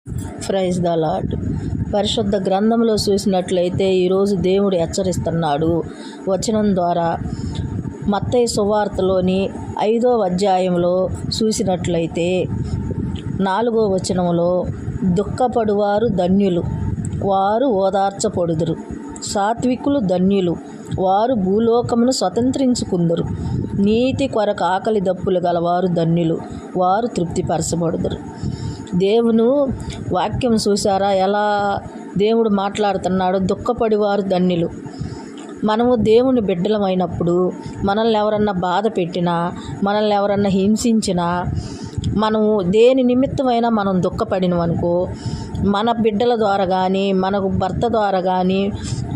Praise the lord. పరిశుద్ధ గ్రంథంలో చూసినట్లయితే ఈరోజు దేవుడు హెచ్చరిస్తున్నాడు వచనం ద్వారా. మత్తయి సువార్తలోని 5వ అధ్యాయంలో చూసినట్లయితే 4వ వచనంలో, దుఃఖపడువారు ధన్యులు, వారు ఓదార్చబడుదురు. సాత్వికులు ధన్యులు, వారు భూలోకమును స్వతంత్రించుకుందురు. నీతి కొరకు ఆకలి దప్పులు గలవారు ధన్యులు, వారు తృప్తిపరచబడుదురు. దేవుని వాక్యం చూసారా ఎలా దేవుడు మాట్లాడుతున్నాడు? దుఃఖపడివారు ధన్యులు. మనము దేవుని బిడ్డలమైనప్పుడు మనల్ని ఎవరన్నా బాధ పెట్టినా, మనల్ని ఎవరన్నా హింసించినా, మనము దేని నిమిత్తమైనా మనం దుఃఖపడినవనుకో, మన బిడ్డల ద్వారా కానీ, మనకు భర్త ద్వారా కానీ,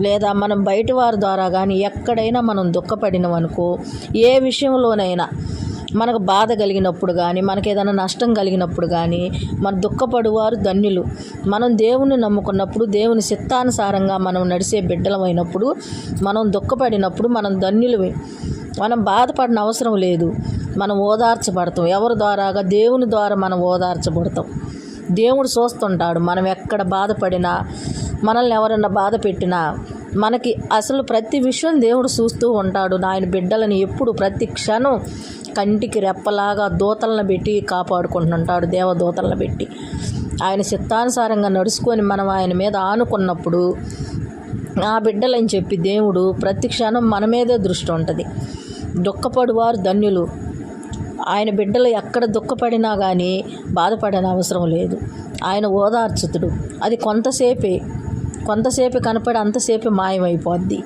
లేదా మనం బయట వారి ద్వారా కానీ ఎక్కడైనా మనం దుఃఖపడినవనుకో, ఏ విషయంలోనైనా మనకు బాధ కలిగినప్పుడు కానీ, మనకు ఏదైనా నష్టం కలిగినప్పుడు కానీ, మన దుఃఖపడువారు ధన్యులు. మనం దేవుని నమ్ముకున్నప్పుడు, దేవుని చిత్తానుసారంగా మనం నడిచే బిడ్డలమైనప్పుడు, మనం దుఃఖపడినప్పుడు మనం ధన్యులమే. మనం బాధపడిన అవసరం లేదు. మనం ఓదార్చబడతాం. ఎవరి ద్వారాగా? దేవుని ద్వారా మనం ఓదార్చబడతాం. దేవుడు చూస్తుంటాడు. మనం ఎక్కడ బాధపడినా, మనల్ని ఎవరన్నా బాధ పెట్టినా, మనకి అసలు ప్రతి విషయం దేవుడు చూస్తూ ఉంటాడు. ఆయన బిడ్డలని ఎప్పుడు ప్రతి క్షణం కంటికి రెప్పలాగా దూతలను పెట్టి కాపాడుకుంటుంటాడు. దేవదూతలను పెట్టి ఆయన చిత్తానుసారంగా నడుచుకొని మనం ఆయన మీద ఆనుకున్నప్పుడు, ఆ బిడ్డలని చెప్పి దేవుడు ప్రతి క్షణం మన మీదే దృష్టి ఉంటుంది. దుఃఖపడువారు ధన్యులు. ఆయన బిడ్డలు ఎక్కడ దుఃఖపడినా కానీ బాధపడిన అవసరం లేదు. ఆయన ఓదార్చుతుడు. అది కొంతసేపే కనపడి అంతసేపే మాయమైపోద్ది.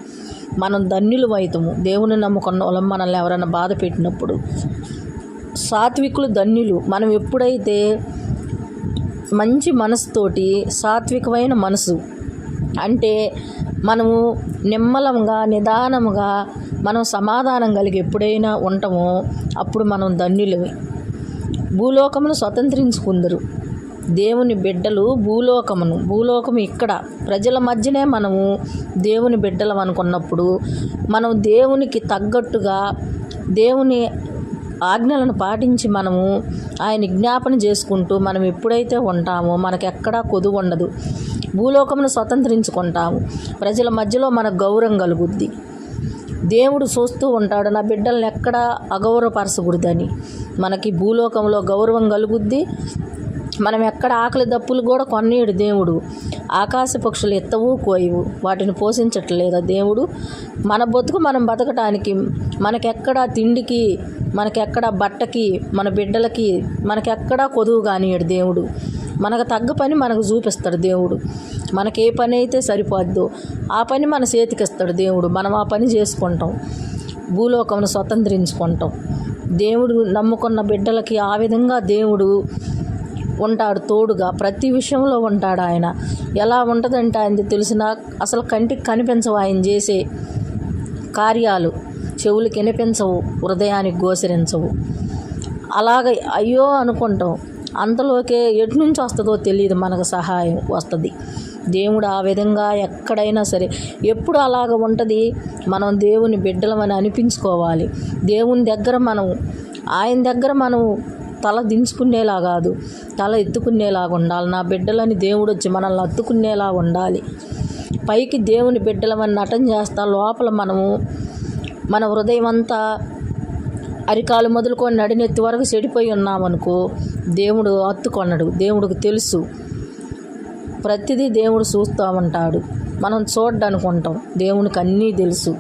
మనం ధన్యులు అవుతాము దేవుని నమ్ముకున్న వాళ్ళం మనల్ని ఎవరైనా బాధ పెట్టినప్పుడు. సాత్వికులు ధన్యులు. మనం ఎప్పుడైతే మంచి మనసుతోటి, సాత్వికమైన మనసు అంటే మనము నిమ్మలంగా, నిదానంగా, మనం సమాధానం కలిగి ఎప్పుడైనా ఉంటామో అప్పుడు మనం ధన్యులమే. భూలోకమును స్వతంత్రించుకుందరు. దేవుని బిడ్డలు భూలోకం ఇక్కడ ప్రజల మధ్యనే మనము దేవుని బిడ్డలం అనుకున్నప్పుడు, మనం దేవునికి తగ్గట్టుగా దేవుని ఆజ్ఞలను పాటించి మనము ఆయన జ్ఞాపన చేసుకుంటూ మనం ఎప్పుడైతే ఉంటామో మనకు ఎక్కడా కొదువు ఉండదు. భూలోకమును స్వతంత్రించుకుంటాము. ప్రజల మధ్యలో మనకు గౌరవం కలుగుద్ది. దేవుడు చూస్తూ ఉంటాడు నా బిడ్డల్ని ఎక్కడా అగౌరవపరచకూడదని. మనకి భూలోకంలో గౌరవం కలుగుద్ది. మనం ఎక్కడ ఆకలి దప్పులు కూడా కొన్నీడు దేవుడు. ఆకాశ పక్షులు ఎత్తవు కోయవు, వాటిని పోషించట్లేదా దేవుడు? మన బతుకు మనం బతకటానికి మనకెక్కడా తిండికి, మనకెక్కడా బట్టకి, మన బిడ్డలకి మనకెక్కడా కొదువు కానియడు దేవుడు. మనకు తగ్గ పని మనకు చూపిస్తాడు దేవుడు. మనకి ఏ పని అయితే సరిపోద్దో ఆ పని మన చేతికిస్తాడు దేవుడు. మనం ఆ పని చేసుకుంటాం. భూలోకమును స్వతంత్రించుకుంటాం. దేవుడు నమ్ముకున్న బిడ్డలకి ఆ విధంగా దేవుడు ఉంటాడు తోడుగా. ప్రతి విషయంలో ఉంటాడు ఆయన. ఎలా ఉంటుందంటే ఆయన తెలిసిన అసలు కంటికి కనిపించవు ఆయన చేసే కార్యాలు, చెవులకి వినిపించవు, హృదయానికి గోచరించవు. అలాగ అయ్యో అనుకుంటాం. అంతలోకే ఎటు నుంచి వస్తుందో తెలియదు, మనకు సహాయం వస్తుంది. దేవుడు ఆ విధంగా ఎక్కడైనా సరే ఎప్పుడు అలాగ ఉంటుంది. మనం దేవుని బిడ్డలమని అనిపించుకోవాలి. దేవుని దగ్గర ఆయన దగ్గర మనం తల దించుకునేలా కాదు, తల ఎత్తుకునేలాగా ఉండాలి. నా బిడ్డలని దేవుడు వచ్చి మనల్ని అత్తుకునేలా ఉండాలి. పైకి దేవుని బిడ్డలమని నటన చేస్తా, లోపల మన హృదయం అంతా అరికాలు మొదలుకొని నడినెత్తి వరకు చెడిపోయి ఉన్నామనుకో దేవుడు హత్తుకొనడు. దేవుడికి తెలుసు. ప్రతిదీ దేవుడు చూస్తూ ఉంటాడు. మనం చూడ్డనుకుంటాం, దేవునికి అన్నీ తెలుసు.